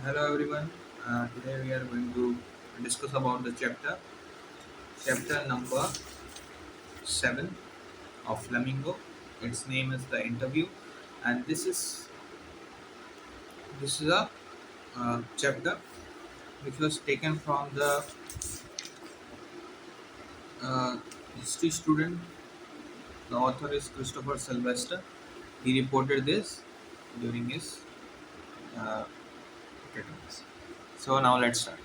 Hello everyone. Today we are going to discuss about the chapter number 7 of Flamingo. Its name is the interview, and this is a chapter which was taken from the history student. The author is Christopher Sylvester. He reported this during his uh, academics. So now let's start.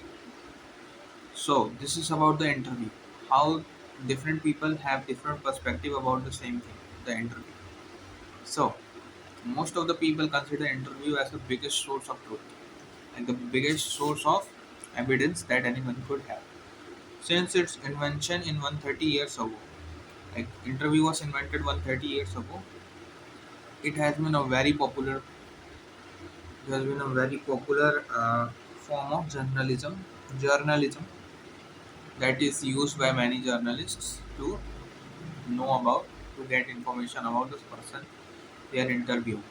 So this is about the interview. How different people have different perspective about the same thing, the interview. So most of the people consider interview as the biggest source of truth and the biggest source of evidence that anyone could have. Since its invention in 130 years ago, like interview was invented 130 years ago, it has been a very popular. It has been a very popular form of journalism that is used by many journalists to know about to get information about this person they are interviewing.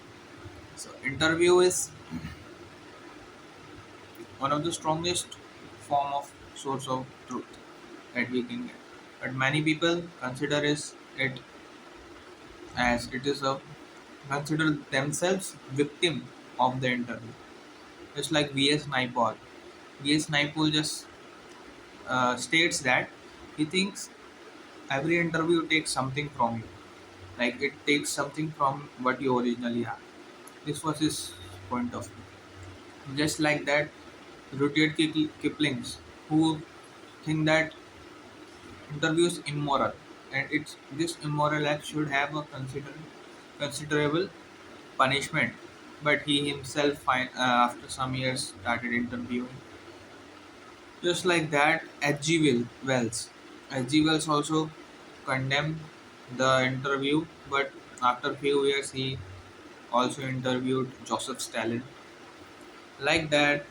So interview is one of the strongest form of source of truth that we can get. But many people consider it as it is a consider themselves victim of the interview. Just like V.S. Naipaul. V.S. Naipaul just states that he thinks every interview takes something from you. Like it takes something from what you originally are. This was his point of view. Just like that, Rudyard Kipling's, who think that interview is immoral, and it's this immoral act should have a considerable punishment. But he himself, after some years, started interviewing. Just like that, Wells. H.G. Wells also condemned the interview, but after few years, he also interviewed Joseph Stalin. Like that,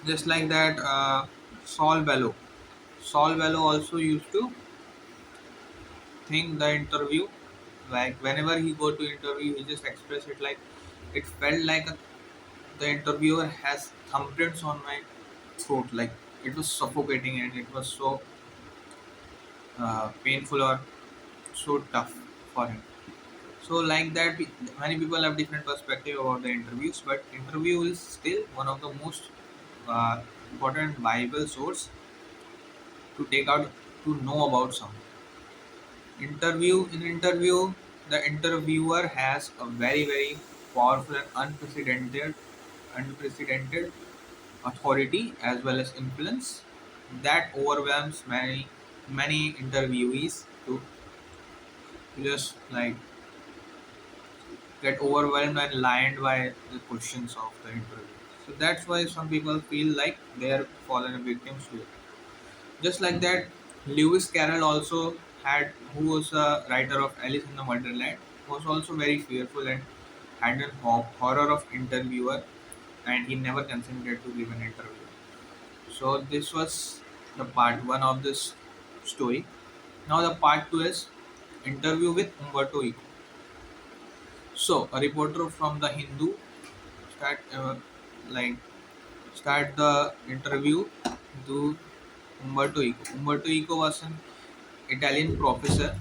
just like that, Saul Bellow. Saul Bellow also used to think the interview, like whenever he go to interview, he just express it like it felt like the interviewer has thumbprints on my throat, like it was suffocating and it was so painful or so tough for him. So like that, many people have different perspective about the interviews, but interview is still one of the most important Bible source to take out to know about something. Interview, the interviewer has a very powerful and unprecedented authority as well as influence that overwhelms many interviewees to just like get overwhelmed and lined by the questions of the interview. So that's why some people feel like they are fallen victims to it. Just like that, Lewis Carroll also had, who was a writer of Alice in the Wonderland, was also very fearful and had an horror of interviewer, and he never consented to give an interview. So this was the part one of this story. Now the part two is interview with Umberto Eco. So a reporter from the Hindu start like start the interview to Umberto Eco. Umberto Eco was an Italian professor.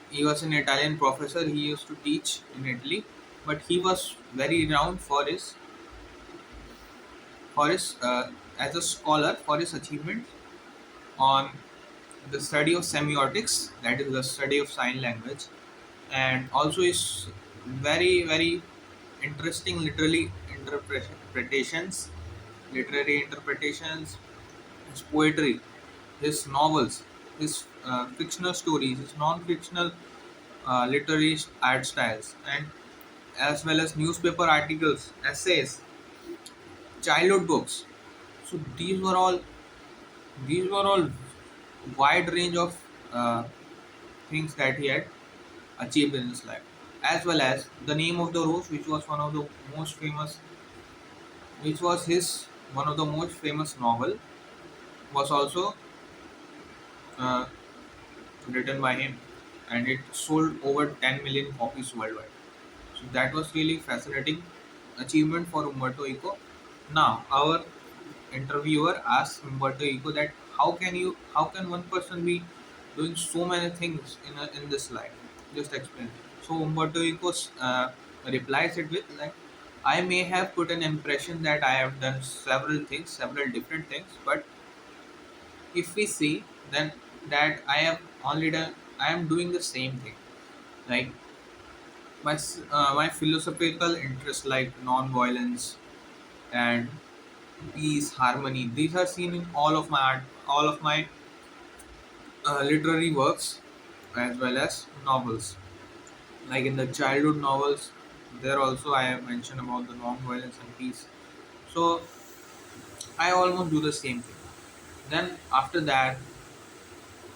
He was an Italian professor. He used to teach in Italy, but he was very renowned for his as a scholar for his achievements on the study of semiotics, that is the study of sign language, and also his very interesting interpretations, literary interpretations, his poetry, his novels, his fictional stories, his non-fictional literary art styles, and as well as newspaper articles, essays, childhood books. So these were all wide range of things that he had achieved in his life, as well as the name of the rose, which was one of the most famous, which was his one of the most famous novel, was also uh, written by him, and it sold over 10 million copies worldwide. So that was really fascinating achievement for Umberto Eco. Now, our interviewer asked Umberto Eco that how can one person be doing so many things in this life? Just explain. So Umberto Eco replies it with like, I may have put an impression that I have done several things, several different things, but if we see then that I am doing the same thing. Like my philosophical interests like non-violence and peace, harmony. These are seen in all of my art, all of my literary works, as well as novels. Like in the childhood novels, there also I have mentioned about the non-violence and peace. So I almost do the same thing. Then after that,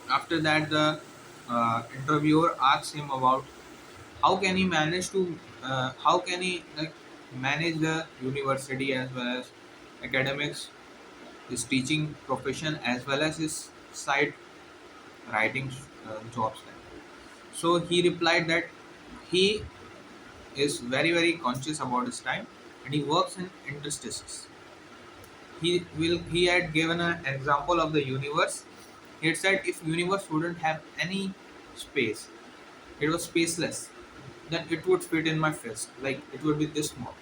the interviewer asks him about how can he like manage the university as well as academics, his teaching profession as well as his side writing jobs. So he replied that he is very conscious about his time and he works in interstices. He had given an example of the universe. He had said if universe wouldn't have any space, it was spaceless, then it would fit in my fist. Like it would be this small.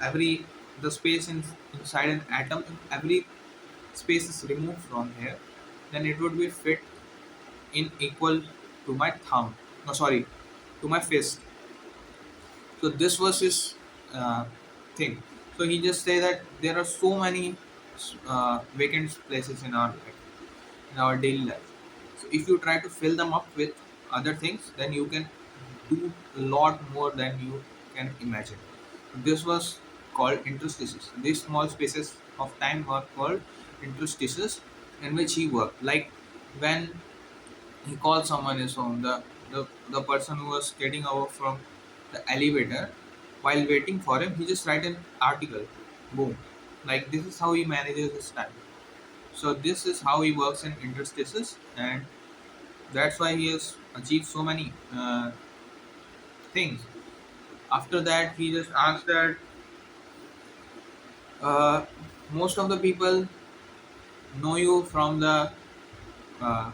Every the space inside an atom, if every space is removed from here, then it would be fit in equal to my thumb. No, sorry, to my fist. So this was his thing. So he just say that there are so many vacant places in our life, in our daily life. So if you try to fill them up with other things, then you can do a lot more than you can imagine. This was called interstices. These small spaces of time were called interstices in which he worked. Like when he called someone his home, the person who was getting out from the elevator, while waiting for him, he just write an article. Boom. Like this is how he manages his time. So this is how he works in interstices, and that's why he has achieved so many things. After that, he just asked that uh, most of the people know you from the uh,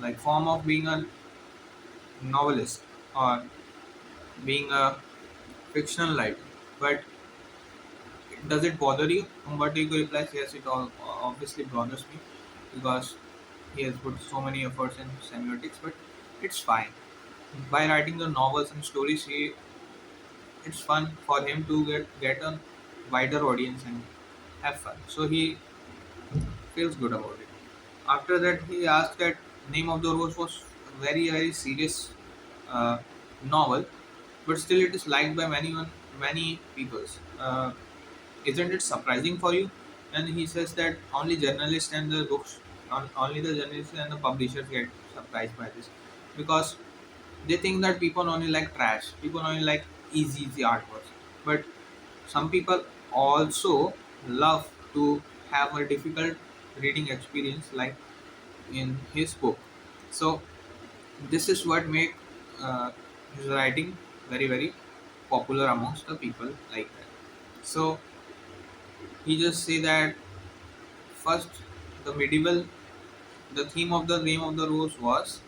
like form of being a novelist or being a fictional writer, but does it bother you? Umberto replies, yes, it all obviously bothers me because he has put so many efforts in semiotics, but it's fine. By writing the novels and stories, it's fun for him to get a wider audience and have fun. So he feels good about it. After that, he asked that Name of the Rose was a very serious uh, novel, but still it is liked by many peoples. Isn't it surprising for you? And he says that only the journalists and the publishers get surprised by this, because they think that people only like trash, people only like easy artworks. But some people also love to have a difficult reading experience, like in his book. So this is what make his writing very popular amongst the people like that. So he just say that first the medieval the theme of the Name of the Rose was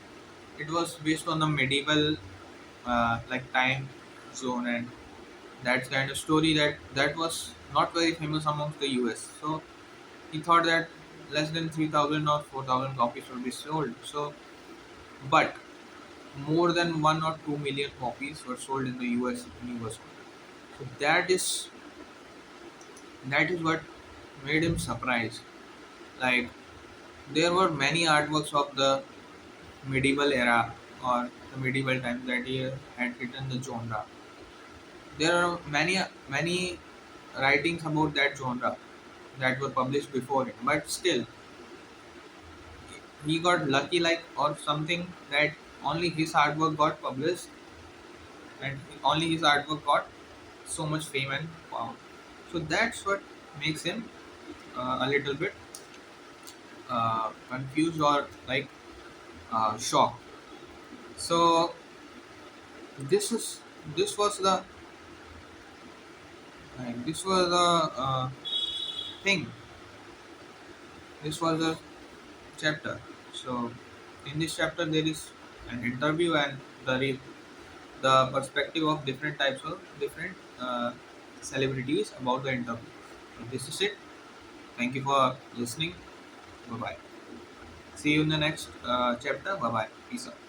it was based on the medieval like time zone, and that kind of story that was not very famous amongst the US. So he thought that less than 3,000 or 4,000 copies would be sold. So but more than 1 or 2 million copies were sold in the US when he was older. So that is what made him surprised. Like there were many artworks of the medieval era or the medieval times that he had written the genre. There are many writings about that genre that were published before him, but still he got lucky, like or something, that only his artwork got published and only his artwork got so much fame and power. So that's what makes him a little bit confused or like shocked. So this is this was the And this was a thing. This was a chapter. So in this chapter there is an interview and the perspective of different types of different celebrities about the interview. So this is it. Thank you for listening. Bye bye. See you in the next chapter. Bye bye. Peace out.